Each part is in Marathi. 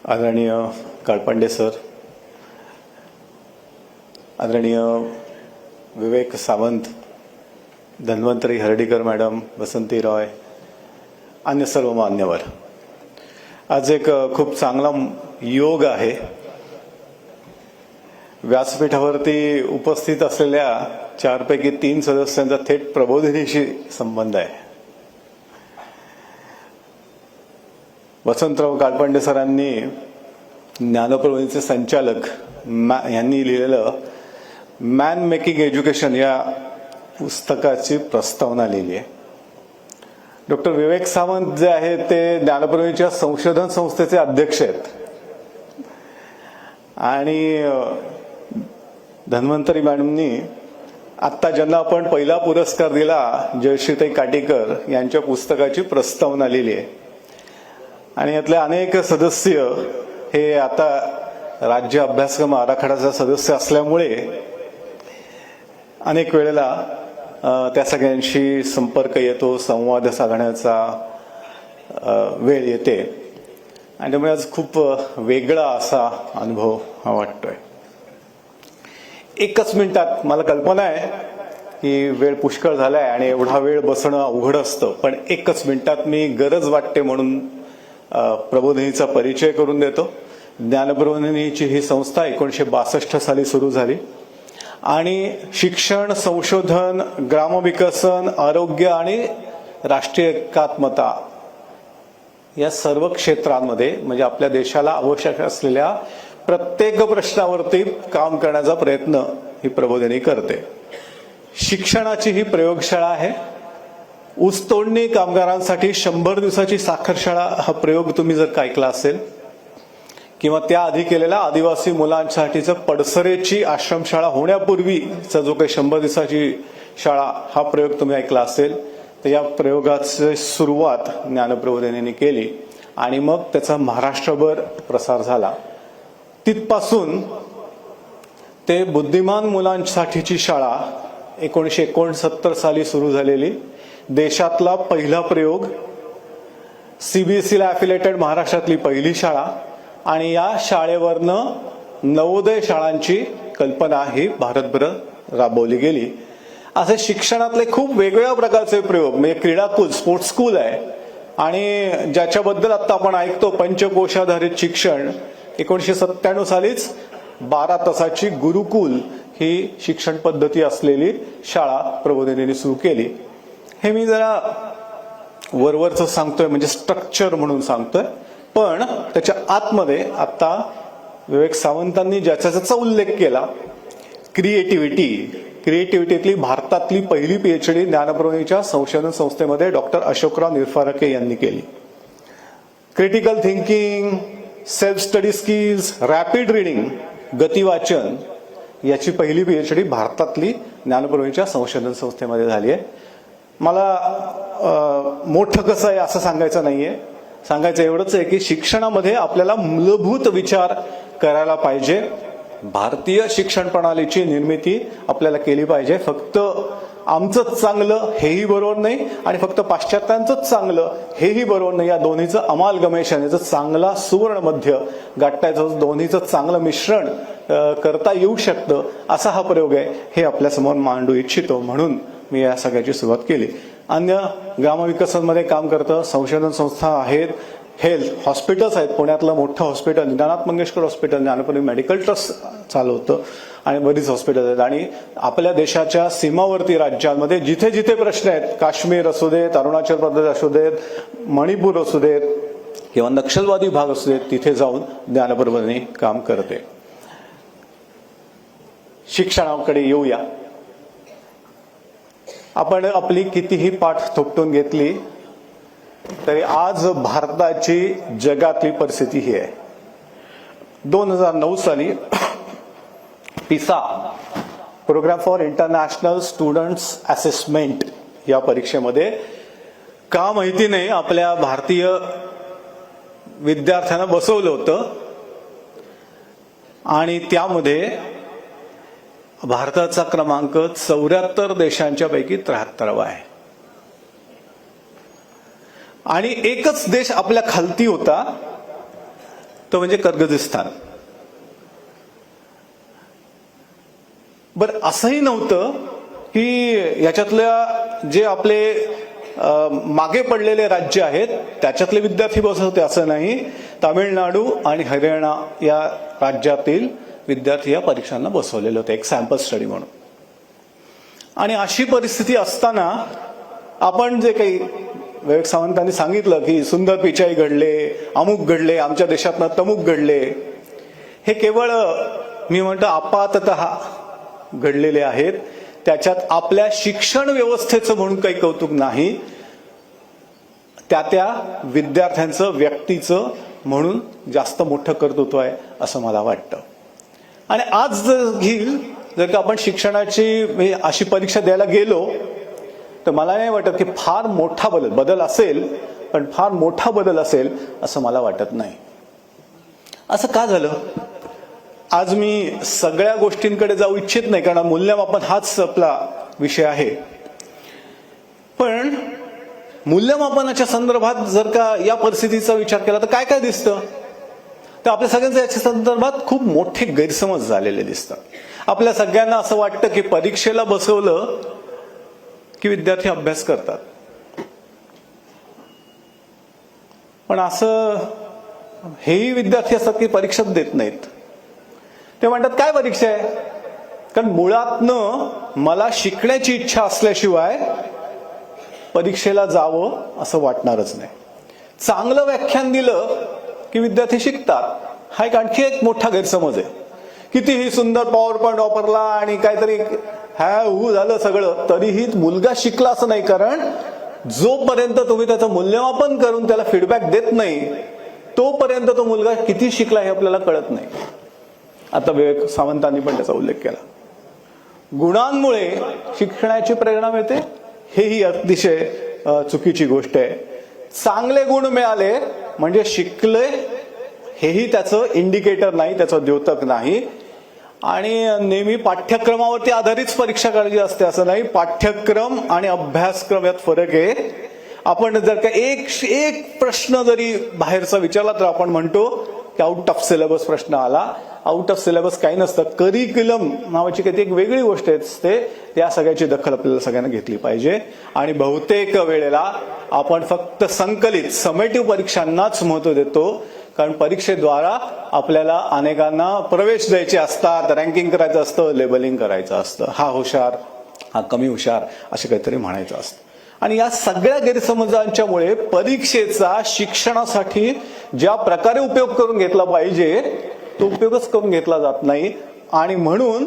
आदरणीय काळपांडे सर, आदरणीय विवेक सावंत, धन्वंतरी हर्डीकर मॅडम, बसंती रॉय, अन्य सर्व मान्यवर, आज एक खूप चांगला योग आहे. व्यासपीठावरती उपस्थित असलेल्या 4 पैकी 3 सदस्यांचा थेट प्रबोधिनीशी संबंध आहे. वसंतराव काळपांडे सरांनी ज्ञानप्रबोधिनीचे संचालक यांनी लिहिलेलं मॅन मेकिंग एज्युकेशन या पुस्तकाची प्रस्तावना लिहिली आहे. डॉक्टर विवेक सावंत जे आहेत ते ज्ञानप्रबोधिनीच्या संशोधन संस्थेचे अध्यक्ष आहेत आणि धन्वंतरी मॅडमनी आत्ता ज्यांना आपण पहिला पुरस्कार दिला जयश्रीताई काटीकर यांच्या पुस्तकाची प्रस्तावना लिहिली आहे आणि यातले अनेक सदस्य हे आता राज्य अभ्यासक्रम आराखड्याचा सदस्य असल्यामुळे अनेक वेळेला त्या सगळ्यांशी संपर्क येतो, संवाद साधण्याचा वेळ येते आणि त्यामुळे आज खूप वेगळा असा अनुभव हा वाटतोय. 1 मिनिटात मला कल्पना आहे की वेळ पुष्कळ झालाय आणि एवढा वेळ बसणं अवघड असतं, पण 1 मिनिटात मी गरज वाटते म्हणून प्रबोधिनीचा परिचय करून देतो. ज्ञानप्रबोधिनीची ही संस्था 1962 साली सुरू झाली आणि शिक्षण, संशोधन, ग्रामविकसन, आरोग्य आणि राष्ट्रीय एकात्मता या सर्व क्षेत्रांमध्ये म्हणजे आपल्या देशाला आवश्यक असलेल्या प्रत्येक प्रश्नावरती काम करण्याचा प्रयत्न ही प्रबोधिनी करते. शिक्षणाची ही प्रयोगशाळा आहे. ऊसतोडणी कामगारांसाठी 100 दिवसाची साखरशाळा हा प्रयोग तुम्ही जर का ऐकला असेल किंवा त्याआधी केलेला आदिवासी मुलांसाठीचं पडसरेची आश्रमशाळा होण्यापूर्वीचा जो काही 100 दिवसाची शाळा हा प्रयोग तुम्ही ऐकला असेल तर या प्रयोगाची सुरुवात ज्ञानप्रबोधिनीने केली आणि मग त्याचा महाराष्ट्रभर प्रसार झाला. तिथपासून ते बुद्धिमान मुलांसाठीची शाळा 1969 साली सुरू झालेली देशातला पहिला प्रयोग, सीबीएसईला अफिलेटेड महाराष्ट्रातली पहिली शाळा आणि या शाळेवरनं नवोदय शाळांची कल्पना ही भारतभर राबवली गेली. असे शिक्षणातले खूप वेगवेगळ्या प्रकारचे प्रयोग म्हणजे क्रीडाकुल, स्पोर्ट्स स्कूल आहे आणि ज्याच्याबद्दल आता आपण ऐकतो पंचकोशाधारित शिक्षण 1997 सालीच 12 तासाची गुरुकुल ही शिक्षण पद्धती असलेली शाळा प्रबोधिनीने सुरू केली. हे मी जरा वरवरच सांगतोय म्हणजे स्ट्रक्चर म्हणून सांगतोय, पण त्याच्या आतमध्ये आता विवेक सावंतांनी ज्याचा उल्लेख केला क्रिएटिव्हिटीतली भारतातली पहिली पीएचडी ज्ञानप्रबोधिनीच्या संशोधन संस्थेमध्ये डॉक्टर अशोकराव निरफारके यांनी केली. Critical thinking, self study skills, rapid reading, गतिवाचन याची पहिली पीएचडी भारतातली ज्ञानप्रबोधिनीच्या संशोधन संस्थेमध्ये झाली आहे. मला मोठं कसं आहे असं सांगायचं नाहीये, सांगायचं एवढंच आहे की शिक्षणामध्ये आपल्याला मूलभूत विचार करायला पाहिजे. भारतीय शिक्षण प्रणालीची निर्मिती आपल्याला केली पाहिजे. फक्त आमचंच चांगलं हेही बरोबर नाही आणि फक्त पाश्चात्यांचंच चांगलं हेही बरोबर नाही. या दोन्हीचं अमालगमेशन, याचं चांगला सुवर्ण मध्य गाठण्याचं, दोन्हीचं चांगलं मिश्रण करता येऊ शकतं असा हा प्रयोग आहे हे आपल्यासमोर मांडू इच्छितो म्हणून मी या सगळ्याची सुरुवात केली. अन्य ग्रामविकसनमध्ये काम करतं, संशोधन संस्था आहेत, हेल्थ हॉस्पिटल्स आहेत. पुण्यातलं मोठं hospital Dinanath Mangeshkar hospital Jnanaprabodhini medical trust चालवतं आणि बरीच हॉस्पिटल आहेत. आणि आपल्या देशाच्या सीमावर्ती राज्यांमध्ये जिथे जिथे प्रश्न आहेत, काश्मीर असू देत, अरुणाचल प्रदेश असू देत, मणिपूर असू देत किंवा नक्षलवादी भाग असू देत, तिथे जाऊन ज्ञानप्रबोधिनी काम करते. शिक्षणाकडे येऊया. आपण आपली कितीही पाठ थोपटून घेतली तरी आज भारताची जगातली परिस्थिती ही आहे. 2009 साली PISA programme for international students assessment या परीक्षेमध्ये का माहिती नाही आपल्या भारतीय विद्यार्थ्यांना बसवलं होतं आणि त्यामध्ये भारताचा क्रमांक 74 देशांच्या पैकी 73वा आहे. आणि एकच देश आपल्या खालती होता तो म्हणजे किर्गिझिस्तान. बरं, असंही नव्हतं की याच्यातल्या जे आपले मागे पडलेले राज्य आहेत त्याच्यातले विद्यार्थी बसत होते असं नाही. तामिळनाडू आणि हरियाणा या राज्यातील विद्यार्थी या परीक्षांना बसवलेले होते एक सॅम्पल स्टडी म्हणून. आणि अशी परिस्थिती असताना आपण जे काही विवेक सावंतांनी सांगितलं की सुंदर पिचाई घडले, अमुक घडले, आमच्या देशातनं तमुक घडले, हे केवळ मी म्हणतो आपाततः घडलेले आहेत. त्याच्यात आपल्या शिक्षण व्यवस्थेचं म्हणून काही कौतुक नाही, त्या विद्यार्थ्यांचं व्यक्तीचं म्हणून जास्त मोठं कर्तृत्व आहे असं मला वाटतं. आणि आज जर का आपण शिक्षणाची अशी परीक्षा द्यायला गेलो तर मला नाही वाटत की फार मोठा बदल असेल, पण फार मोठा बदल असेल असं मला वाटत नाही. असं का झालं? आज मी सगळ्या गोष्टींकडे जाऊ इच्छित नाही कारण मूल्यमापन हाच आपला विषय आहे. पण मूल्यमापनाच्या संदर्भात जर का या परिस्थितीचा विचार केला तर काय काय दिसतं? तर आपल्या सगळ्यांचे याच्या संदर्भात खूप मोठे गैरसमज झालेले दिसतात. आपल्या सगळ्यांना असं वाटतं की परीक्षेला बसवलं की विद्यार्थी अभ्यास करतात, पण असं हेही विद्यार्थी असतात की परीक्षाच देत नाहीत. ते म्हणतात काय परीक्षा आहे? कारण मुळातनं मला शिकण्याची इच्छा असल्याशिवाय परीक्षेला जावं असं वाटणारच नाही. चांगलं व्याख्यान दिलं की विद्यार्थी शिकतात, हा एक आणखी एक मोठा गैरसमज आहे. कितीही सुंदर पॉवर पॉइंट वापरला आणि काहीतरी झालं सगळं तरीही मुलगा शिकला असं नाही, कारण जोपर्यंत तुम्ही त्याचं मूल्यमापन करून त्याला फीडबॅक देत नाही तोपर्यंत तो मुलगा किती शिकला हे आपल्याला कळत नाही. आता विवेक सावंतांनी पण त्याचा उल्लेख केला. गुणांमुळे शिक्षणाची प्रेरणा मिळते हेही अतिशय चुकीची गोष्ट आहे. चांगले गुण मिळाले म्हणजे शिकले हेही त्याचं इंडिकेटर नाही, त्याचं द्योतक नाही. आणि नेहमी पाठ्यक्रमावरती आधारित परीक्षा करायची असते असं नाही. पाठ्यक्रम आणि अभ्यासक्रम यात फरक आहे. आपण जर का एक प्रश्न जरी बाहेरचा विचारला तर आपण म्हणतो की आउट ऑफ सिलेबस प्रश्न आला. आउट ऑफ सिलेबस काही नसतं. करिक्युलम नावाची काही एक वेगळी गोष्ट असते. त्या सगळ्याची दखल आपल्याला सगळ्यांना घेतली पाहिजे. आणि बहुतेक वेळेला आपण फक्त संकलित समेटिव्ह परीक्षांनाच महत्व देतो, कारण परीक्षेद्वारा आपल्याला अनेकांना प्रवेश द्यायचे असतात, रँकिंग करायचं असतं, लेबलिंग करायचं असतं. हा हुशार, हा कमी हुशार असे काहीतरी म्हणायचं असतं. आणि या सगळ्या गैरसमजांच्यामुळे परीक्षेचा शिक्षणासाठी ज्या प्रकारे उपयोग करून घेतला पाहिजे तो उपयोगच करून घेतला जात नाही. आणि म्हणून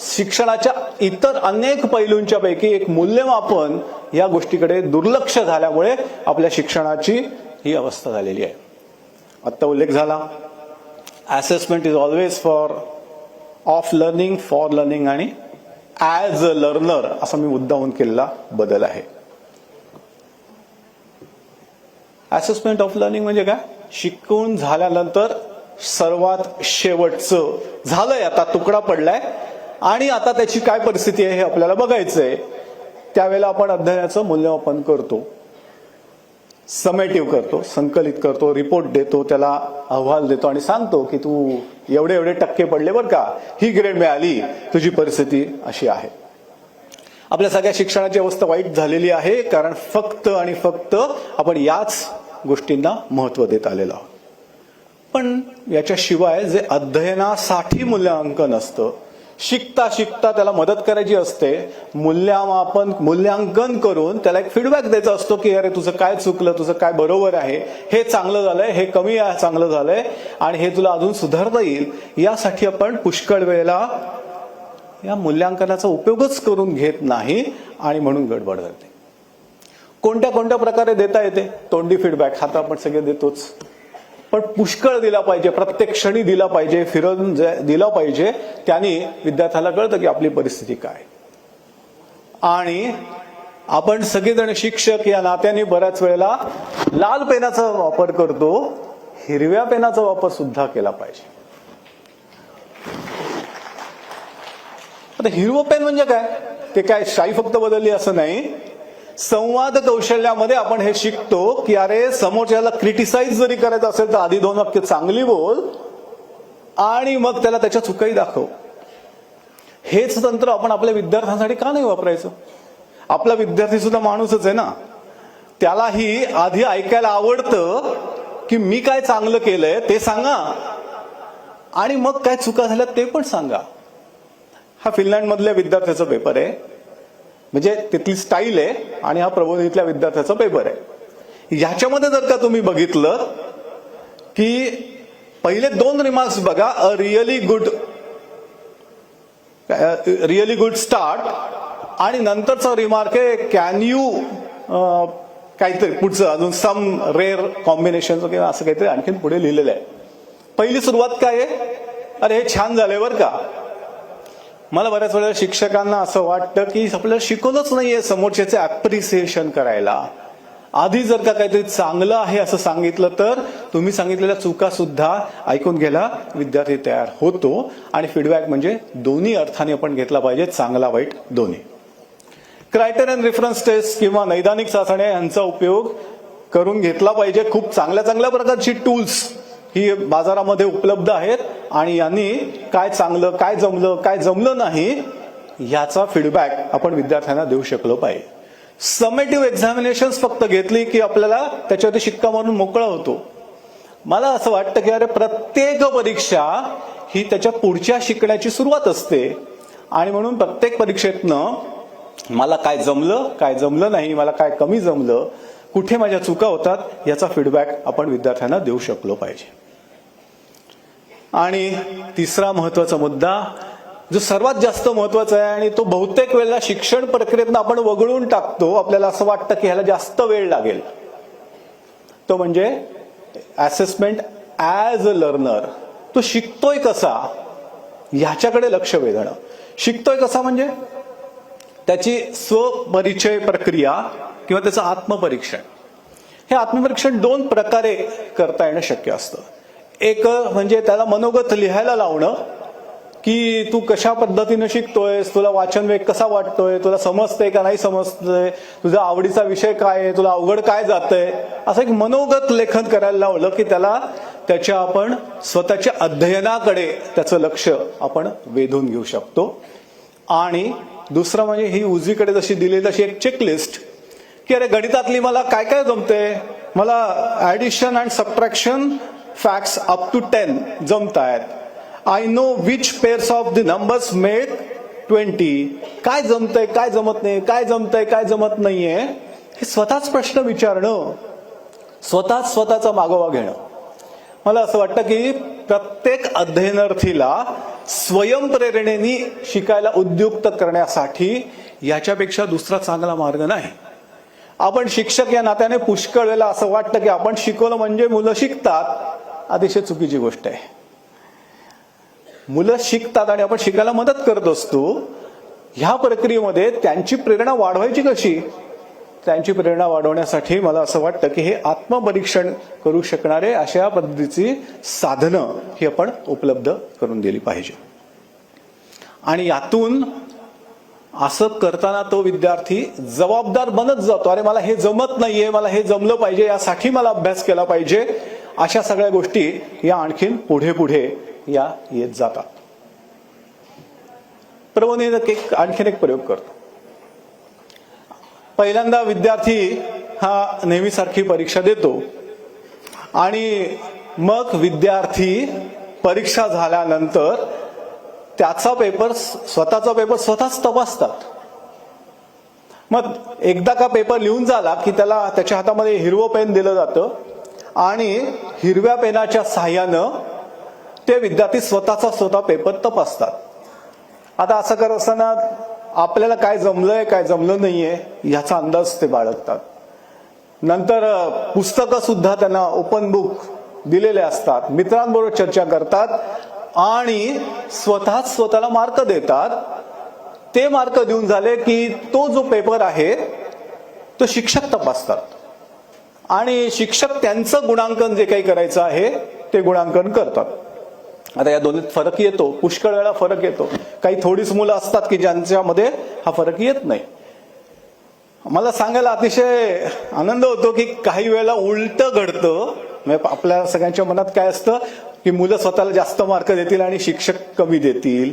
शिक्षणाच्या इतर अनेक पैलूंच्या पैकी एक मूल्यमापन या गोष्टीकडे दुर्लक्ष झाल्यामुळे आपल्या शिक्षणाची ही अवस्था झालेली आहे. आता उल्लेख झाला assessment is always of learning, for learning आणि ॲज अ लर्नर असा मी मुद्दामून केलेला बदल आहे. असेसमेंट ऑफ लर्निंग म्हणजे काय? शिकवून झाल्यानंतर सर्वात शेवटचं झालंय, आता तुकडा पडलाय आणि आता त्याची काय परिस्थिती आहे हे आपल्याला बघायचंय. त्यावेळेला आपण अध्ययनाचं मूल्यमापन करतो, समेटिव्ह करतो, संकलित करतो, रिपोर्ट देतो, त्याला अहवाल देतो आणि सांगतो की तू एवढे एवढे टक्के पडले बरं का, ही ग्रेड मिळाली, तुझी परिस्थिती अशी आहे. आपल्या सगळ्या शिक्षणाची अवस्था वाईट झालेली आहे कारण फक्त आणि फक्त आपण याच गोष्टींना महत्व देत आलेलो आहोत. पण याच्याशिवाय जे अध्ययनासाठी मूल्यांकन असतं, शिकता शिकता त्याला मदत करायची असते, मूल्यांकन करून त्याला एक फीडबॅक द्यायचा असतो की अरे तुझं काय चुकलं, तुझं काय बरोबर आहे, हे चांगलं झालंय, हे कमी चांगलं झालंय आणि हे तुला अजून सुधारता येईल. यासाठी आपण पुष्कळ वेळेला या मूल्यांकनाचा उपयोगच करून घेत नाही आणि म्हणून गडबड करते. कोणत्या कोणत्या प्रकारे देता येते तोंडी फीडबॅक, हा तर आपण सगळे देतोच, पण पुष्कळ दिला पाहिजे, प्रत्येक क्षणी दिला पाहिजे, फिरून दिला पाहिजे. त्याने विद्यार्थ्याला कळतं की आपली परिस्थिती काय. आणि आपण सगळेजण शिक्षक या नात्याने बऱ्याच वेळेला लाल पेनाचा वापर करतो, हिरव्या पेनाचा वापर सुद्धा केला पाहिजे. आता हिरवं पेन म्हणजे काय? ते काय शाई फक्त बदलली असं नाही, संवाद कौशल्यामध्ये आपण हे शिकतो की अरे समोरच्याला क्रिटिसाइज जरी करायचं असेल तर आधी 2 वाक्य चांगली बोल आणि मग त्याला त्याच्या चुकाही दाखव. हेच तंत्र आपण आपल्या विद्यार्थ्यांसाठी का नाही वापरायचं? आपला विद्यार्थी सुद्धा माणूसच आहे ना, त्यालाही आधी ऐकायला आवडतं की मी काय चांगलं केलंय ते सांगा आणि मग काय चुका झाल्या ते पण सांगा. हा फिनलँडमधल्या विद्यार्थ्याचा पेपर आहे, म्हणजे तिथली स्टाईल आहे, आणि हा प्रबोधिनीतल्या विद्यार्थ्याचा पेपर आहे. ह्याच्यामध्ये जर का तुम्ही बघितलं की पहिले 2 रिमार्क्स बघा, अ रिअली गुड स्टार्ट, आणि नंतरचा रिमार्क आहे कॅन यू काहीतरी पुढचं अजून सम रेअर कॉम्बिनेशन किंवा असं काहीतरी आणखीन पुढे लिहिलेलं आहे. पहिली सुरुवात काय आहे, अरे हे छान झालंय बरं का. मला बऱ्याच वेळेला शिक्षकांना असं वाटतं की आपल्याला शिकवलंच नाहीये समोरच्याचे अप्रिसिएशन करायला. आधी जर का काहीतरी चांगलं आहे असं सांगितलं तर तुम्ही सांगितलेल्या चुका सुद्धा ऐकून घ्यायला विद्यार्थी तयार होतो. आणि फीडबॅक म्हणजे दोन्ही अर्थाने आपण घेतला पाहिजे, चांगला वाईट दोन्ही. क्रायटेरियन रेफरन्स टेस्ट किंवा नैदानिक चाचण्या यांचा उपयोग करून घेतला पाहिजे. खूप चांगल्या चांगल्या प्रकारची टूल्स ही बाजारामध्ये उपलब्ध आहेत आणि यांनी काय चांगलं, काय जमलं, काय जमलं नाही याचा फीडबॅक आपण विद्यार्थ्यांना देऊ शकलो पाहिजे. समेटिव्ह एक्झामिनेशन्स फक्त घेतली की आपल्याला त्याच्यावरती शिक्का मारून मोकळा होतो. मला असं वाटतं की अरे प्रत्येक परीक्षा ही त्याच्या पुढच्या शिकण्याची सुरुवात असते, आणि म्हणून प्रत्येक परीक्षेतनं मला काय जमलं, काय जमलं नाही, मला काय कमी जमलं, कुठे माझ्या चुका होतात याचा फीडबॅक आपण विद्यार्थ्यांना देऊ शकलो पाहिजे. आणि तिसरा महत्वाचा मुद्दा जो सर्वात जास्त महत्वाचा आहे आणि तो बहुतेक वेळेला शिक्षण प्रक्रियेतनं आपण वगळून टाकतो, आपल्याला असं वाटतं की ह्याला जास्त वेळ लागेल, तो म्हणजे असेसमेंट ॲज अ लर्नर. तो शिकतोय कसा ह्याच्याकडे लक्ष वेधणं. शिकतोय कसा म्हणजे त्याची स्वपरिचय प्रक्रिया किंवा त्याचं आत्मपरीक्षण. हे आत्मपरीक्षण 2 प्रकारे करता येणं शक्य असतं. एक म्हणजे त्याला मनोगत लिहायला लावणं की तू कशा पद्धतीनं शिकतोयस, तुला वाचन वेग कसा वाटतोय, तुला समजतंय का नाही समजतंय, तुझा आवडीचा विषय काय आहे, तुला अवघड काय जातंय, असं एक मनोगत लेखन करायला लावलं की त्याला त्याच्या आपण स्वतःच्या अध्ययनाकडे त्याचं लक्ष आपण वेधून घेऊ शकतो. आणि दुसरं म्हणजे ही उजवीकडे जशी दिली तशी एक चेकलिस्ट की अरे गणितातली मला काय काय जमते, मला addition and subtraction facts up to 10 जमतायत, I know which pairs of the numbers make 20. काय जमतंय, काय जमत नाही, काय जमतंय, काय जमत नाहीये, हे स्वतःच प्रश्न विचारणं, स्वतःचा मागोवा घेणं. मला असं वाटतं की प्रत्येक अध्ययनार्थीला स्वयंप्रेरणेने शिकायला उद्युक्त करण्यासाठी याच्यापेक्षा दुसरा चांगला मार्ग नाही. आपण शिक्षक या नात्याने पुष्कळ वेळेला असं वाटतं की आपण शिकवलं म्हणजे मुलं शिकतात. अतिशय चुकीची गोष्ट आहे. मुलं शिकतात आणि आपण शिकायला मदत करत असतो. ह्या प्रक्रियेमध्ये त्यांची प्रेरणा वाढवायची कशी? त्यांची प्रेरणा वाढवण्यासाठी मला असं वाटतं की हे आत्मपरीक्षण करू शकणारे अशा पद्धतीची साधनं ही आपण उपलब्ध करून दिली पाहिजे. आणि यातून असं करताना तो विद्यार्थी जबाबदार बनत जातो. अरे मला हे जमत नाहीये, मला हे जमलं पाहिजे, यासाठी मला अभ्यास केला पाहिजे. अशा सगळ्या गोष्टी या आणखीन पुढे पुढे या येत जातात. प्रबोधिनी आणखीन एक प्रयोग करतो. पहिल्यांदा विद्यार्थी हा नेहमीसारखी परीक्षा देतो आणि मग विद्यार्थी परीक्षा झाल्यानंतर त्याचा पेपर, स्वतःचा पेपर स्वतःच तपासतात. मग एकदा का पेपर लिहून झाला की त्याला त्याच्या हातामध्ये हिरवं पेन दिलं जातं आणि हिरव्या पेनाच्या साहाय्यानं ते विद्यार्थी स्वतः पेपर तपासतात. आता असं करत असताना आपल्याला काय जमलंय, काय जमलं नाहीये याचा अंदाज ते बाळगतात. नंतर पुस्तकं सुद्धा त्यांना ओपन बुक दिलेले असतात. मित्रांबरोबर चर्चा करतात आणि स्वतःला मार्क देतात. ते मार्क देऊन झाले की तो जो पेपर आहे तो शिक्षक तपासतात आणि शिक्षक त्यांचं गुणांकन जे काही करायचं आहे ते गुणांकन करतात. आता या दोन्हीत फरक येतो, पुष्कळ वेळा फरक येतो. काही थोडीच मुलं असतात की ज्यांच्यामध्ये हा फरक येत नाही. मला सांगायला अतिशय आनंद होतो की काही वेळेला उलटं घडतं. म्हणजे आपल्या सगळ्यांच्या मनात काय असतं की मुलं स्वतःला जास्त मार्क देतील आणि शिक्षक कमी देतील.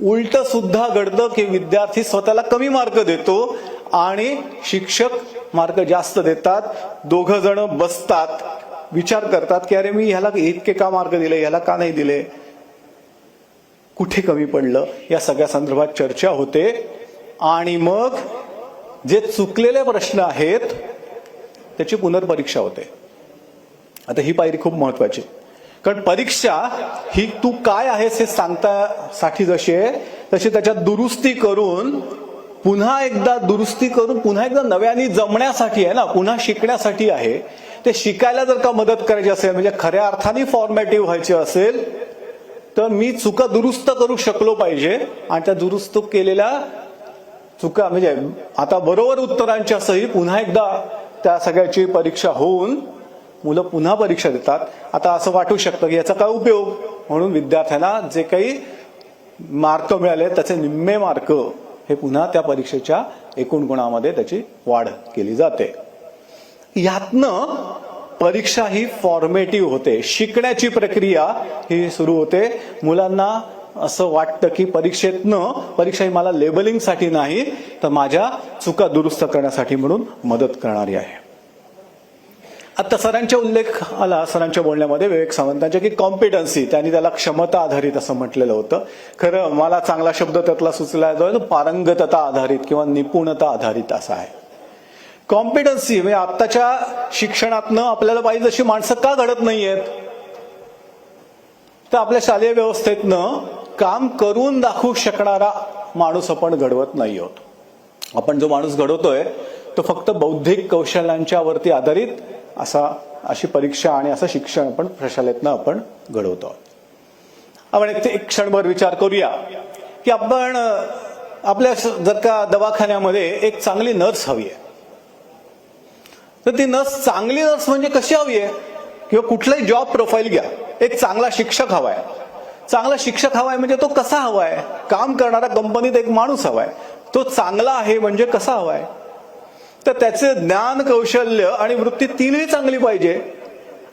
उलट सुद्धा घडतं की विद्यार्थी स्वतःला कमी मार्क देतो आणि शिक्षक मार्क जास्त देतात. दोघं जण बसतात, विचार करतात की अरे मी ह्याला इतके का मार्क दिले, ह्याला का नाही दिले, कुठे कमी पडलं, या सगळ्या संदर्भात चर्चा होते. आणि मग जे चुकलेले प्रश्न आहेत त्याची पुनर्परीक्षा होते. आता ही पायरी खूप महत्वाची, कारण परीक्षा ही तू काय आहेस हे सांगतासाठी जशी आहे तशी त्याच्यात दुरुस्ती करून पुन्हा एकदा नव्याने जमण्यासाठी आहे ना, पुन्हा शिकण्यासाठी आहे. ते शिकायला जर का मदत करायची असेल, म्हणजे खऱ्या अर्थाने फॉर्मॅटिव्ह व्हायचे असेल, तर मी चुका दुरुस्त करू शकलो पाहिजे. आणि त्या दुरुस्त केलेल्या चुका म्हणजे आता बरोबर उत्तरांच्या सही पुन्हा एकदा त्या सगळ्याची परीक्षा होऊन मुलं पुन्हा परीक्षा देतात. आता असं वाटू शकतं की याचा काय उपयोग, म्हणून विद्यार्थ्यांना जे काही मार्क मिळाले त्याचे निम्मे मार्क हे पुन्हा त्या परीक्षेच्या एकूण गुणामध्ये त्याची वाढ केली जाते. यातनं परीक्षा ही फॉर्मेटिव्ह होते, शिकण्याची प्रक्रिया ही सुरू होते. मुलांना असं वाटतं की परीक्षा ही मला लेबलिंगसाठी नाही तर माझ्या चुका दुरुस्त करण्यासाठी म्हणून मदत करणारी आहे. आता सरांचा उल्लेख आला सरांच्या बोलण्यामध्ये विवेक सावंतांच्या की कॉम्पिटन्सी, त्यांनी त्याला क्षमता आधारित असं म्हटलेलं होतं. खरं मला चांगला शब्द त्यातला सुचला जो पारंगतता आधारित किंवा निपुणता आधारित असा आहे. कॉम्पिटन्सी म्हणजे आत्ताच्या शिक्षणातनं आपल्याला पाहिजे जशी माणसं का घडत नाहीयेत, तर आपल्या शालेय व्यवस्थेतनं काम करून दाखवू शकणारा माणूस आपण घडवत नाही आहोत. आपण जो माणूस घडवतोय तो फक्त बौद्धिक कौशल्यांच्या वरती आधारित अशी परीक्षा आणि असं शिक्षण आपण प्रशालेतनं आपण घडवतो आहोत. आपण एक क्षणभर विचार करूया की आपण आपल्या जर का दवाखान्यामध्ये एक चांगली नर्स हवी आहे, तर ती चांगली नर्स म्हणजे कशी हवी आहे, किंवा कुठलाही जॉब प्रोफाईल घ्या, एक चांगला शिक्षक हवाय. चांगला शिक्षक हवाय म्हणजे तो कसा हवाय, काम करणारा कंपनीत एक माणूस हवाय, तो चांगला आहे म्हणजे कसा हवाय, तर त्याचे ज्ञान कौशल्य आणि वृत्ती तीनही चांगली पाहिजे.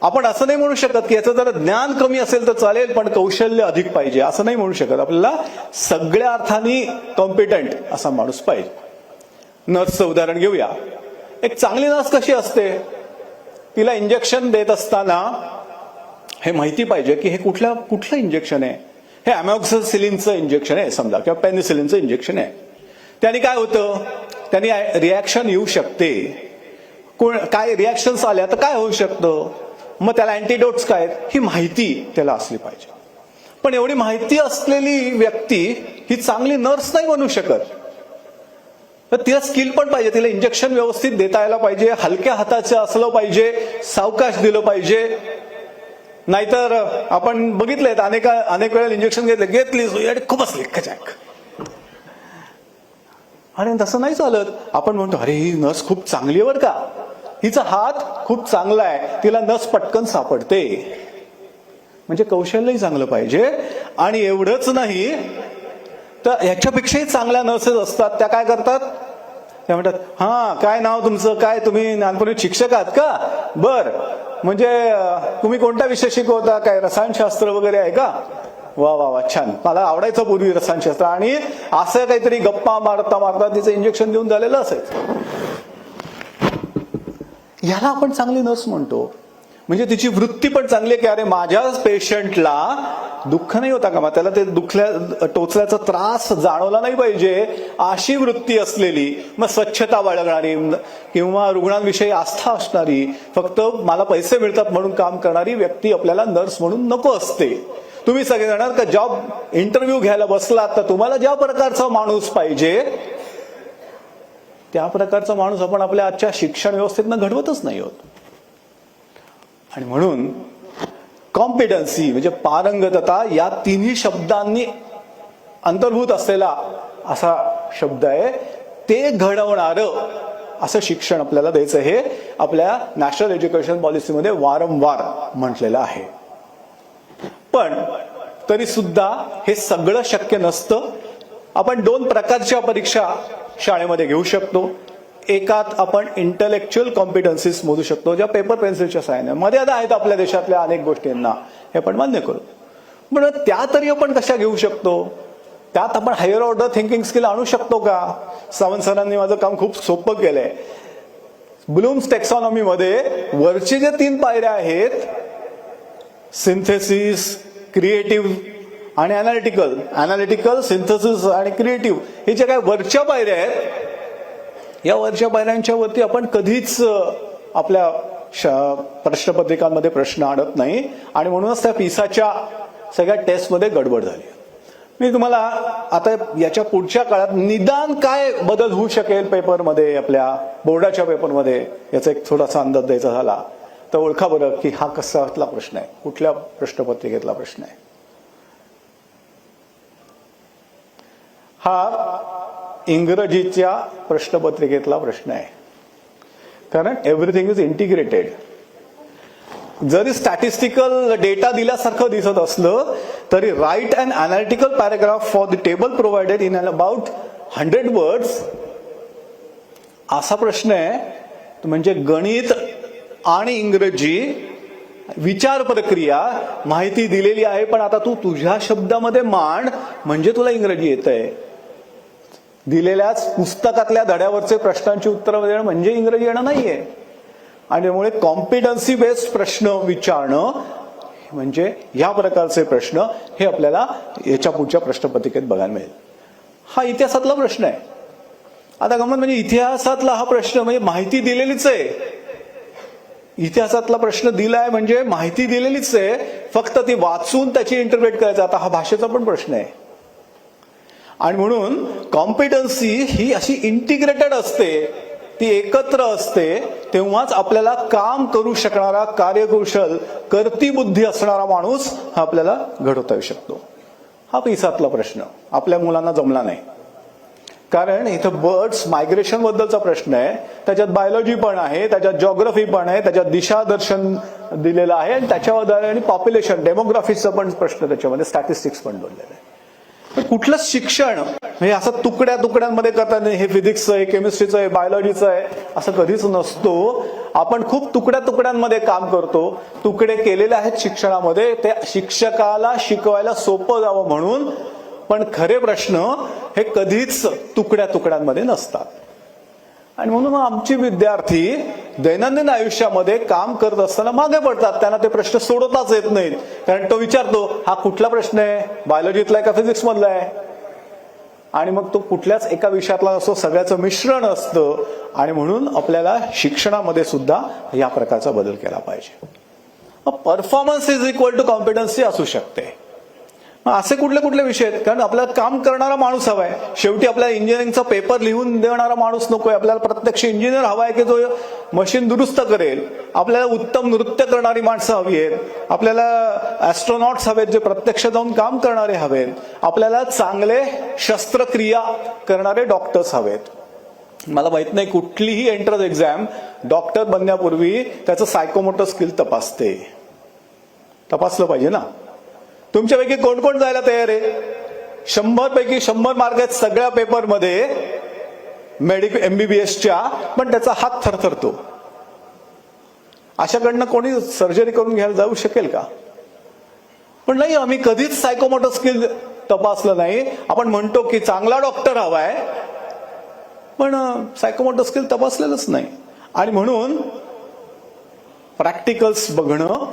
आपण असं नाही म्हणू शकत की याचं जर ज्ञान कमी असेल तर चालेल पण कौशल्य अधिक पाहिजे, असं नाही म्हणू शकत. आपल्याला सगळ्या अर्थाने कॉम्पिटंट असा माणूस पाहिजे. नर्सचं उदाहरण घेऊया. एक चांगली नर्स कशी असते, तिला इंजेक्शन देत असताना हे माहिती पाहिजे की हे कुठलं इंजेक्शन आहे, हे अमॉक्सिसिलिनचं इंजेक्शन आहे समजा, किंवा पेनिसिलिनचं इंजेक्शन आहे. त्याने काय होतं, त्याने रिॲक्शन येऊ शकते, काय रिॲक्शन्स आल्या तर काय होऊ शकतं, मग त्याला अँटीडोट्स काय आहेत, ही माहिती त्याला असली पाहिजे. पण एवढी माहिती असलेली व्यक्ती ही चांगली नर्स नाही बनू शकत. तर तिला स्किल पण पाहिजे, तिला इंजेक्शन व्यवस्थित देता यायला पाहिजे, हलक्या हाताचं असलं पाहिजे, सावकाश दिलं पाहिजे. नाहीतर आपण बघितलंय अनेक वेळेला इंजेक्शन घेतली खूप असली खचाक, आणि तसं नाही चालत. आपण म्हणतो अरे ही नर्स खूप चांगली आहे बरं का, हिचा हात खूप चांगला आहे, तिला नस पटकन सापडते. म्हणजे कौशल्यही चांगलं पाहिजे. आणि एवढंच नाही तर ह्याच्यापेक्षाही चांगल्या नर्सेस असतात. त्या काय करतात, त्या म्हणतात हा काय नाव तुमचं, काय तुम्ही लहानपणी शिक्षक आहात का, बर म्हणजे तुम्ही कोणता विषय शिकवता, काय रसायनशास्त्र वगैरे आहे का, वा वा वा छान, मला आवडायचं पूर्वी रसायनशास्त्र. आणि असं काहीतरी गप्पा मारता मारता तिचं इंजेक्शन देऊन झालेलं असायचं. याला आपण चांगली नर्स म्हणतो. म्हणजे तिची वृत्ती पण चांगली आहे की अरे माझ्या पेशंटला दुःख नाही होता का, त्याला ते टोचल्याचा त्रास जाणवला नाही पाहिजे अशी वृत्ती असलेली, मग स्वच्छता बाळगणारी किंवा रुग्णांविषयी आस्था असणारी, फक्त मला पैसे मिळतात म्हणून काम करणारी व्यक्ती आपल्याला नर्स म्हणून नको असते. तुम्ही सगळे जाणार का जॉब इंटरव्ह्यू घ्यायला बसलात तर तुम्हाला ज्या प्रकारचा माणूस पाहिजे त्या प्रकारचा माणूस आपण आपल्या आजच्या शिक्षण व्यवस्थेतनं घडवतच नाही आहोत. आणि म्हणून कॉम्पिटन्सी म्हणजे पारंगतता या तिन्ही शब्दांनी अंतर्भूत असलेला असा शब्द आहे. ते घडवणारं असं शिक्षण आपल्याला द्यायचं हे आपल्या नॅशनल एज्युकेशन पॉलिसीमध्ये वारंवार म्हटलेलं आहे. पण तरी सुद्धा हे सगळं शक्य नसतं. आपण दोन प्रकारच्या परीक्षा शाळेमध्ये घेऊ शकतो. एकात आपण इंटलेक्च्युअल कॉम्पिटन्सीज मोजू शकतो, ज्या पेपर पेन्सिलच्या सहाय्याने. मर्यादा आहेत आपल्या देशातल्या अनेक गोष्टींना, हे आपण मान्य करू. पण त्या तरी आपण कशा घेऊ शकतो? त्यात आपण हायर ऑर्डर थिंकिंग स्किल आणू शकतो का? सावंत सरांनी माझं काम खूप सोपं केलंय. ब्लूम्स टेक्सॉनॉमी मध्ये वरचे जे 3 पायऱ्या आहेत, सिंथेसिस, क्रिएटिव्ह आणि अनालिटिकल, सिंथेसिस आणि क्रिएटिव्ह, हे जे काय वरच्या पायऱ्या आहेत, या वरच्या पायऱ्यांच्या वरती आपण कधीच आपल्या प्रश्नपत्रिकांमध्ये प्रश्न आणत नाही. आणि म्हणूनच त्या पिसाच्या सगळ्या टेस्टमध्ये गडबड झाली. मी तुम्हाला आता याच्या पुढच्या काळात निदान काय बदल होऊ शकेल पेपरमध्ये, आपल्या बोर्डाच्या पेपरमध्ये, याचा एक थोडासा अंदाज द्यायचा झाला तर ओळखा बरं की हा कशातला प्रश्न आहे, कुठल्या प्रश्नपत्रिकेतला प्रश्न आहे. हा इंग्रजीच्या प्रश्नपत्रिकेतला प्रश्न आहे. कारण एव्हरीथिंग इज इंटिग्रेटेड. जरी स्टॅटिस्टिकल डेटा दिल्यासारखं दिसत असलं तरी write and analytical paragraph for the table provided in about 100 words असा प्रश्न आहे. म्हणजे गणित आणि इंग्रजी विचार प्रक्रिया माहिती दिलेली आहे, पण आता तू तुझ्या शब्दामध्ये मांड म्हणजे तुला इंग्रजी येतंय. दिलेल्याच पुस्तकातल्या धड्यावरचे प्रश्नांची उत्तरं देणं म्हणजे इंग्रजी येणं नाहीये. आणि त्यामुळे कॉम्पिटन्सी बेस्ड प्रश्न विचारणं म्हणजे या प्रकारचे प्रश्न हे आपल्याला याच्या पुढच्या प्रश्नपत्रिकेत बघायला मिळेल. हा इतिहासातला प्रश्न आहे. आता गमत म्हणजे इतिहासातला हा प्रश्न म्हणजे माहिती दिलेलीच आहे. इतिहासातला प्रश्न दिलाय म्हणजे माहिती दिलेलीच आहे, फक्त ती वाचून त्याची इंटरप्रेट करायचं. आता हा भाषेचा पण प्रश्न आहे. आणि म्हणून कॉम्पिटन्सी ही अशी इंटिग्रेटेड असते, ती एकत्र असते, तेव्हाच आपल्याला काम करू शकणारा, कार्यकुशल, कर्तीबुद्धी असणारा माणूस हा आपल्याला घडवता येऊ शकतो. हा पिसातला प्रश्न आपल्या मुलांना जमला नाही. कारण इथं बर्ड्स मायग्रेशन बद्दलचा प्रश्न आहे, त्याच्यात बायोलॉजी पण आहे, त्याच्यात जॉग्रफी पण आहे, त्याच्यात दिशादर्शन दिलेलं आहे, आणि त्याच्यावर आणि पॉप्युलेशन डेमोग्राफीचा पण प्रश्न, त्याच्यामध्ये स्टॅटिस्टिक्स पण बोललेलं आहे. कुठलंच शिक्षण हे असं तुकड्या तुकड्यांमध्ये करतात, हे फिजिक्सचं आहे, केमिस्ट्रीचं आहे, बायोलॉजीचं आहे, असं कधीच नसतो. आपण खूप तुकड्या तुकड्यांमध्ये काम करतो. तुकडे केलेले आहेत शिक्षणामध्ये, ते शिक्षकाला शिकवायला सोपं जावं म्हणून. पण खरे प्रश्न हे कधीच तुकड्या तुकड्यांमध्ये नसतात. आणि म्हणून आमचे विद्यार्थी दैनंदिन आयुष्यामध्ये काम करत असताना मागे पडतात. त्यांना ते प्रश्न सोडवताच येत नाहीत. कारण तो विचारतो, हा कुठला प्रश्न आहे, बायोलॉजीतला आहे का फिजिक्स मधला आहे? आणि मग तो कुठल्याच एका विषयातला असतो, सगळ्याचं मिश्रण असतं. आणि म्हणून आपल्याला शिक्षणामध्ये सुद्धा या प्रकारचा बदल केला पाहिजे. Performance is equal to competency असू शकते. असे कुठले कुठले विषय आहेत? कारण आपल्याला काम करणारा माणूस हवाय. शेवटी आपल्याला इंजिनिअरिंगचा पेपर लिहून देणारा माणूस नकोय. आपल्याला प्रत्यक्ष इंजिनियर हवाय की जो मशीन दुरुस्त करेल. आपल्याला उत्तम नृत्य करणारी माणसं हवी आहेत. आपल्याला ऍस्ट्रॉनॉट्स हवेत जे प्रत्यक्ष जाऊन काम करणारे हवेत. आपल्याला चांगले शस्त्रक्रिया करणारे डॉक्टर्स हवेत. मला माहित नाही कुठलीही एंट्रन्स एक्झाम डॉक्टर बनण्यापूर्वी त्याचं सायकोमोटर स्किल तपासते. तपासलं पाहिजे ना. तुमच्यापैकी कोण कोण जायला तयार आहे? 100 पैकी 100 मार्क आहेत सगळ्या पेपरमध्ये MBBSच्या, पण त्याचा हात थरथरतो. अशाकडनं कोणी सर्जरी करून घ्यायला जाऊ शकेल का? पण नाही, आम्ही कधीच सायकोमोटर स्किल तपासलं नाही. आपण म्हणतो की चांगला डॉक्टर हवाय, पण सायकोमोटर स्किल तपासलेलंच नाही. आणि म्हणून प्रॅक्टिकल्स बघणं,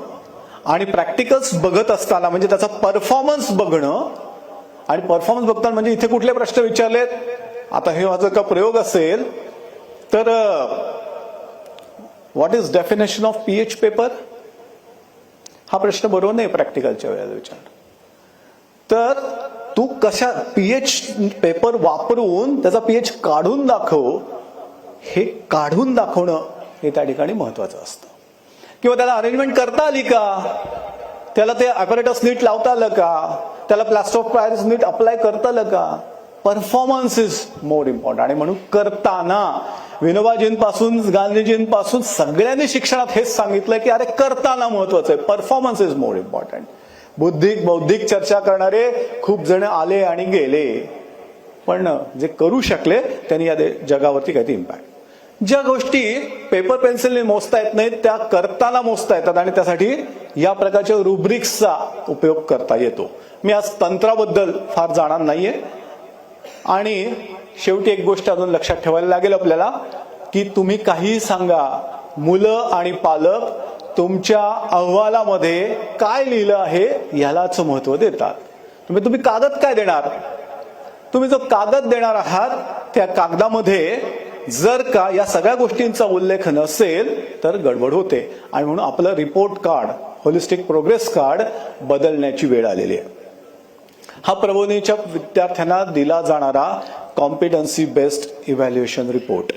आणि प्रॅक्टिकल्स बघत असताना म्हणजे त्याचा परफॉर्मन्स बघणं. आणि परफॉर्मन्स बघताना म्हणजे इथे कुठले प्रश्न विचारलेत, आता हे माझं का प्रयोग असेल तर what is definition of pH paper, हा प्रश्न बरोबर नाही प्रॅक्टिकलच्या वेळेला विचार. तर तू कशा पीएच पेपर वापरून त्याचा पीएच काढून दाखव, हे काढून दाखवणं हे त्या ठिकाणी महत्वाचं असतं. किंवा त्याला अरेंजमेंट करता आली का, त्याला ते ॲपरेटस नीट लावता आलं का, त्याला प्लास्टर ऑफ पॅरिस नीट अप्लाय करता आलं का. Performance is more important. आणि म्हणून करताना विनोबाजींपासून गांधीजींपासून सगळ्यांनी शिक्षणात हेच सांगितलं की अरे करताना महत्वाचं आहे, परफॉर्मन्स इज मोर इम्पॉर्टंट. बौद्धिक चर्चा करणारे खूप जण आले आणि गेले, पण जे करू शकले त्यांनी या जगावरती काहीतरी इम्पॅक्ट. ज्या गोष्टी पेपर पेन्सिलने मोजता येत नाहीत त्या करताना मोजता येतात आणि त्यासाठी या प्रकारच्या रुब्रिक्सचा उपयोग करता येतो. मी आज तंत्राबद्दल फार जाणार नाहीये. आणि शेवटी एक गोष्ट अजून लक्षात ठेवायला लागेल आपल्याला की तुम्ही काहीही सांगा, मुलं आणि पालक तुमच्या अहवालामध्ये काय लिहिलं आहे यालाच महत्व देतात. तुम्ही कागद काय देणार? तुम्ही जो कागद देणार आहात त्या कागदामध्ये जर का या सगळ्या गोष्टींचा उल्लेख नसेल तर गडबड होते. आणि म्हणून आपलं report card, holistic progress card बदलण्याची वेळ आलेली आहे. हा प्रबोधिनीच्या विद्यार्थ्यांना दिला जाणारा कॉम्पिटन्सी बेस्ड इव्हॅल्युएशन रिपोर्ट.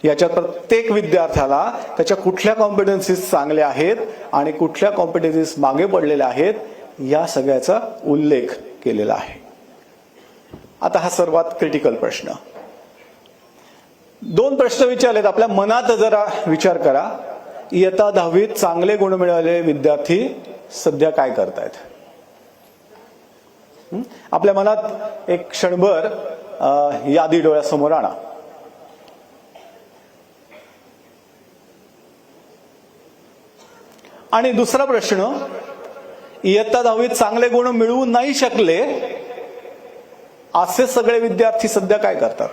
याच्यात प्रत्येक विद्यार्थ्याला त्याच्या कुठल्या कॉम्पिटन्सीज चांगल्या आहेत आणि कुठल्या कॉम्पिटन्सीज मागे पडलेल्या आहेत या सगळ्याचा उल्लेख केलेला आहे. आता हा सर्वात क्रिटिकल प्रश्न. 2 प्रश्न विचारलेत. आपल्या मनात जरा विचार करा, इयत्ता 10वीत चांगले गुण मिळालेले विद्यार्थी सध्या काय करतायत? आपल्या मनात एक क्षणभर यादी डोळ्यासमोर आणा. आणि दुसरा प्रश्न, इयत्ता 10वीत चांगले गुण मिळवू नाही शकले असे सगळे विद्यार्थी सध्या काय करतात?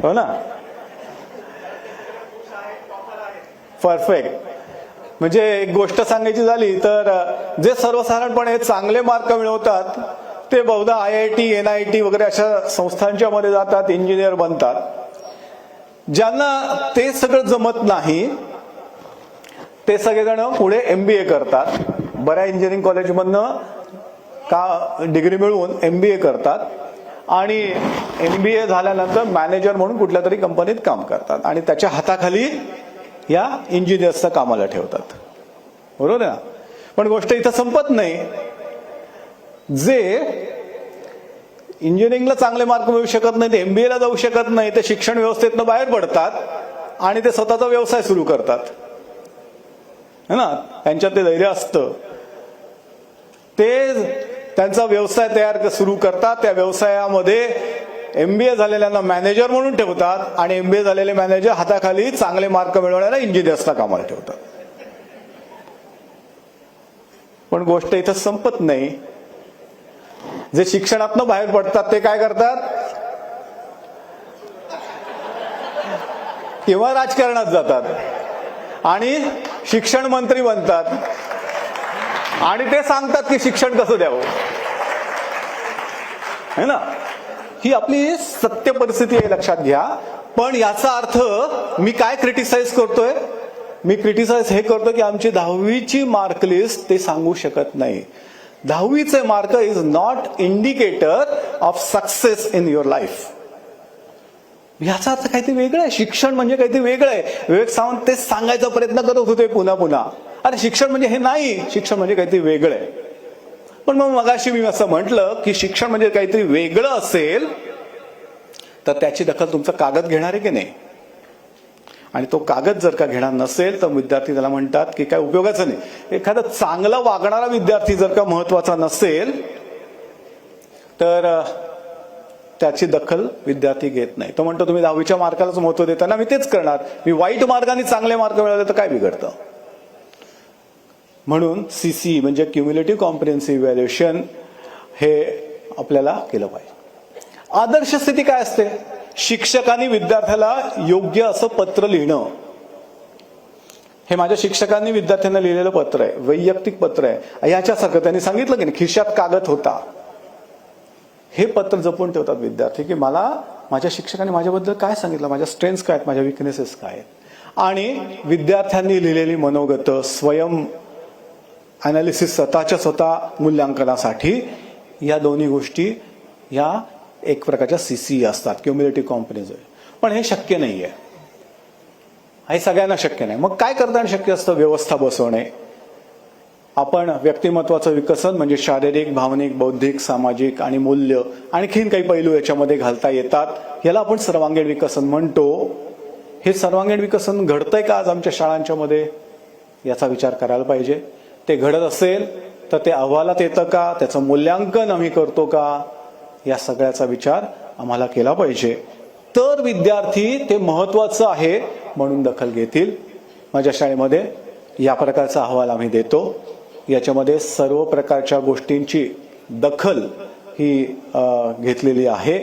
हो ना, परफेक्ट. म्हणजे एक गोष्ट सांगायची झाली तर जे सर्वसाधारणपणे चांगले मार्क मिळवतात ते बहुधा IIT, NIT वगैरे अशा संस्थांच्या मध्ये जातात, इंजिनियर बनतात. ज्यांना ते सगळं जमत नाही ते सगळेजण पुढे MBA करतात. बऱ्या इंजिनिअरिंग कॉलेजमधनं डिग्री मिळवून MBA करतात आणि MBA झाल्यानंतर मॅनेजर म्हणून कुठल्या तरी कंपनीत काम करतात आणि त्याच्या हाताखाली या इंजिनियर्सला कामाला ठेवतात. बरोबर आहे ना? पण गोष्ट इथं संपत नाही. जे इंजिनिअरिंगला चांगले मार्क मिळवू शकत नाही, ते MBA ला जाऊ शकत नाही, ते शिक्षण व्यवस्थेतनं बाहेर पडतात आणि ते स्वतःचा व्यवसाय सुरू करतात. है ना? त्यांच्यात ते धैर्य असतं. ते त्यांचा व्यवसाय तयार सुरू करतात. त्या व्यवसायामध्ये MBA झालेल्यांना मॅनेजर म्हणून ठेवतात आणि MBA झालेले मॅनेजर हाताखाली चांगले मार्क मिळवणाऱ्या इंजिनियर्सला कामाला ठेवतात. पण गोष्ट इथं संपत नाही. जे शिक्षणातनं बाहेर पडतात ते काय करतात? किंवा राजकारणात जातात आणि शिक्षण मंत्री बनतात आणि ते सांगतात की शिक्षण कसं द्यावं. है ना? ही आपली सत्य परिस्थिती आहे, लक्षात घ्या. पण याचा अर्थ मी काय क्रिटिसाइज करतोय? मी क्रिटिसाइज हे करतो की आमची 10वीची मार्क लिस्ट ते सांगू शकत नाही. 10वीचे mark is not indicator of success in your life. याचा अर्थ काहीतरी वेगळं आहे. शिक्षण म्हणजे काहीतरी वेगळं आहे. विवेक सावंत तेच सांगायचा प्रयत्न करत होते पुन्हा पुन्हा. अरे शिक्षण म्हणजे हे नाही, शिक्षण म्हणजे काहीतरी वेगळं आहे. पण मग मगाशी मी असं म्हटलं की शिक्षण म्हणजे काहीतरी वेगळं असेल तर त्याची दखल तुमचा कागद घेणार आहे की नाही? आणि तो कागद जर का घेणार नसेल तर विद्यार्थी त्याला म्हणतात की काय उपयोगाचं नाही. एखादा चांगला वागणारा विद्यार्थी जर का महत्वाचा नसेल तर त्याची दखल विद्यार्थी घेत नाही. तो म्हणतो तुम्ही 10वीच्या मार्कालाच महत्व देताना मी तेच करणार. मी वाईट मार्गाने चांगले मार्क मिळवले तर काय बिघडतं? म्हणून CC म्हणजे क्युम्युलेटिव्ह कॉम्प्रिहेन्सिव्ह इव्हॅल्युएशन हे आपल्याला केलं पाहिजे. आदर्श स्थिती काय असते? शिक्षकांनी विद्यार्थ्याला योग्य असं पत्र लिहिणं. हे माझ्या शिक्षकांनी विद्यार्थ्यांना लिहिलेलं पत्र आहे, वैयक्तिक पत्र आहे. याच्यासारखं त्यांनी सांगितलं की नाही, खिशात कागद होता. हे पत्र जपून ठेवतात विद्यार्थी की मला माझ्या शिक्षकांनी माझ्याबद्दल काय सांगितलं, माझ्या स्ट्रेंथ्स काय आहेत, माझ्या विकनेसेस काय आहेत. आणि विद्यार्थ्यांनी लिहिलेली मनोगत, स्वयं अनालिसिस, स्वतःच्या स्वतः मूल्यांकनासाठी या दोन्ही गोष्टी या एक प्रकारच्या CC असतात, क्युम्युलेटिव्ह कॉम्प्रिहेन्सिव्ह. पण हे शक्य नाहीये. हे सगळ्यांना शक्य नाही. मग काय करताना शक्य असतं? व्यवस्था बसवणे. आपण व्यक्तिमत्वाचं विकसन म्हणजे शारीरिक, भावनिक, बौद्धिक, सामाजिक आणि मूल्य आणखीन काही पैलू याच्यामध्ये घालता येतात. याला आपण सर्वांगीण विकसन म्हणतो. हे सर्वांगीण विकसन घडतंय का आज आमच्या शाळांच्या मध्ये? याचा विचार करायला पाहिजे. ते घडत असेल तर ते अहवालात येतं का? त्याचं मूल्यांकन आम्ही करतो का? या सगळ्याचा विचार आम्हाला केला पाहिजे, तर विद्यार्थी ते महत्त्वाचं आहे म्हणून दखल घेतील. माझ्या शाळेमध्ये या प्रकारचा अहवाल आम्ही देतो. याच्यामध्ये सर्व प्रकारच्या गोष्टींची दखल ही घेतलेली आहे.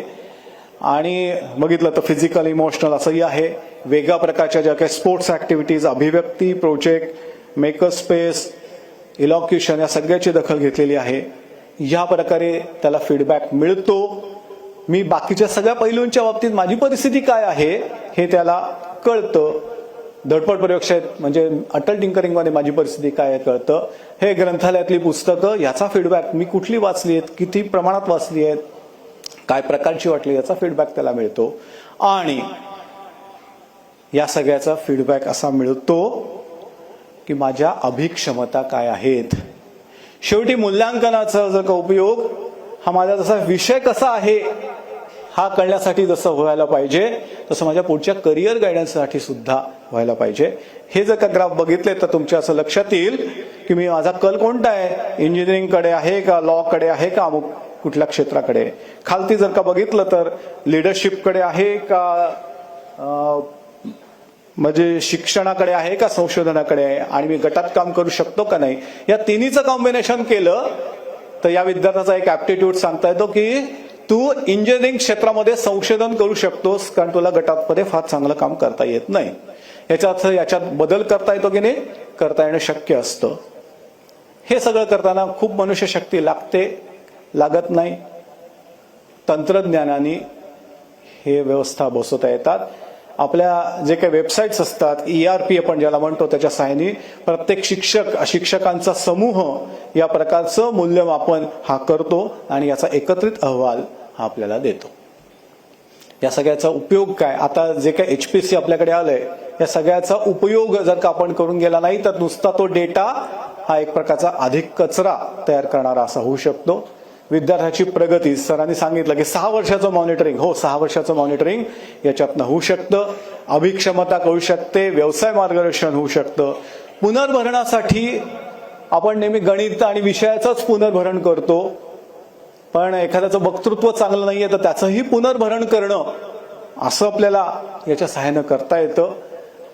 आणि बघितलं तर फिजिकल इमोशनल असंही आहे. वेगळ्या प्रकारच्या ज्या काही स्पोर्ट्स ऍक्टिव्हिटीज, अभिव्यक्ती प्रोजेक्ट, मेकर स्पेस, इलॉक्युशन या सगळ्याची दखल घेतलेली आहे. या प्रकारे त्याला फीडबॅक मिळतो. मी बाकीच्या सगळ्या पैलूंच्या बाबतीत माझी परिस्थिती काय आहे हे त्याला कळतं. धडपड प्रयोगशाळेत म्हणजे अटल टिंकरिंग मध्ये माझी परिस्थिती काय आहे कळतं. हे ग्रंथालयातली पुस्तकं याचा फीडबॅक मी कुठली वाचली आहेत, किती प्रमाणात वाचली आहेत, काय प्रकारची वाटली याचा फीडबॅक त्याला मिळतो. आणि या सगळ्याचा फीडबॅक असा मिळतो की माझ्या अभिक्षमता काय आहेत. शेवटी मूल्यांकनाचा जर का उपयोग हा माझा जसा विषय कसा आहे हा कळण्यासाठी जसं व्हायला पाहिजे तसं माझ्या पुढच्या करिअर गायडन्ससाठी सुद्धा व्हायला पाहिजे. हे जर का ग्राफ बघितले तर तुमच्या असं लक्षात येईल की मी माझा कल कोणता आहे, इंजिनिअरिंगकडे आहे का, लॉकडे आहे का, अमुक कुठल्या क्षेत्राकडे. खालती जर का बघितलं तर लिडरशिपकडे आहे का, म्हणजे शिक्षणाकडे आहे का संशोधनाकडे आहे, आणि मी गटात काम करू शकतो का नाही. या तिन्हीचं कॉम्बिनेशन केलं तर या विद्यार्थ्याचा एक ऍप्टिट्यूड सांगता येतो की तू इंजिनिअरिंग क्षेत्रामध्ये संशोधन करू शकतोस, कारण तुला गटामध्ये फार चांगलं काम करता येत नाही. याचा अर्थ याच्यात बदल करता येतो की नाही, करता येणं शक्य असतं. हे सगळं करताना खूप मनुष्यशक्ती लागत नाही. तंत्रज्ञानाने हे व्यवस्था बसवता येतात. आपल्या जे काही वेबसाईट्स असतात, ERP आपण ज्याला म्हणतो, त्याच्या सहाय्याने प्रत्येक शिक्षकांचा समूह या प्रकारचं मूल्यमापन हा करतो आणि याचा एकत्रित अहवाल हा आपल्याला देतो. या सगळ्याचा उपयोग काय, आता जे काही HPC आपल्याकडे आलंय या सगळ्याचा उपयोग जर का आपण करून गेला नाही तर नुसता तो डेटा हा एक प्रकारचा अधिक कचरा तयार करणारा असा होऊ शकतो. विद्यार्थ्याची प्रगती, सरांनी सांगितलं की 6 वर्षाचं मॉनिटरिंग, हो 6 वर्षाचं मॉनिटरिंग याच्यातनं होऊ शकतं. अभिक्षमता कळू शकते, व्यवसाय मार्गदर्शन होऊ शकतं. पुनर्भरणासाठी आपण नेहमी गणित आणि विषयाचंच पुनर्भरण करतो, पण एखाद्याचं वक्तृत्व चांगलं नाहीये तर त्याचंही पुनर्भरण करणं असं आपल्याला याच्या सहाय्यानं करता येतं.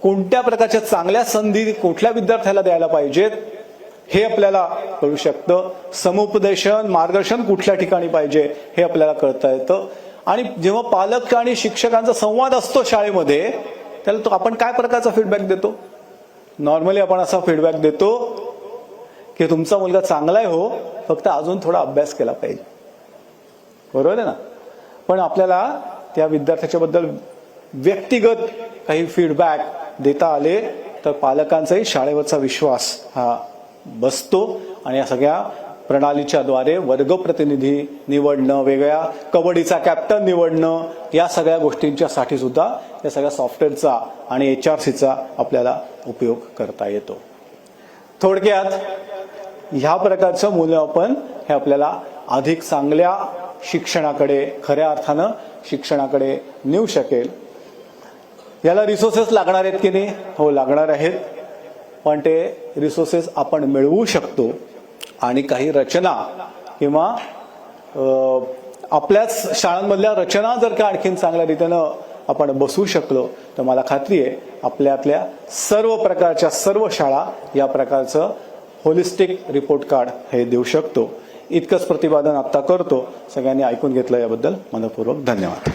कोणत्या प्रकारच्या चांगल्या संधी कुठल्या विद्यार्थ्याला द्यायला पाहिजेत हे आपल्याला कळू शकतं. समुपदेशन, मार्गदर्शन कुठल्या ठिकाणी पाहिजे हे आपल्याला कळता येतं. आणि जेव्हा पालक आणि शिक्षकांचा संवाद असतो शाळेमध्ये त्याला तो आपण काय प्रकारचा फीडबॅक देतो. नॉर्मली आपण असा फीडबॅक देतो की तुमचा मुलगा चांगला आहे हो, फक्त अजून थोडा अभ्यास केला पाहिजे. बरोबर आहे ना. पण आपल्याला त्या विद्यार्थ्याच्या बद्दल व्यक्तिगत काही फीडबॅक देता आले तर पालकांचाही शाळेवरचा विश्वास हा बसतो. आणि या सगळ्या प्रणालीच्या द्वारे वर्गप्रतिनिधी निवडणं, वेगळ्या कबड्डीचा कॅप्टन निवडणं, या सगळ्या गोष्टींच्या साठी सुद्धा या सगळ्या सॉफ्टवेअरचा आणि HRCचा आपल्याला उपयोग करता येतो. थोडक्यात ह्या प्रकारचं मूल्यमापन हे आपल्याला अधिक चांगल्या शिक्षणाकडे, खऱ्या अर्थानं शिक्षणाकडे नेऊ शकेल. याला रिसोर्सेस लागणार आहेत की नाही, हो लागणार आहेत. पण ते रिसोर्सेस आपण मिळवू शकतो आणि काही रचना किंवा आपल्याच शाळांमधल्या रचना जर का आणखीन चांगल्या रीतीनं आपण बसवू शकलो तर मला खात्री आहे आपल्यातल्या सर्व प्रकारच्या सर्व शाळा या प्रकारचं होलिस्टिक रिपोर्ट कार्ड हे देऊ शकतो. इतकंच प्रतिपादन आता करतो. सगळ्यांनी ऐकून घेतलं याबद्दल मनपूर्वक धन्यवाद.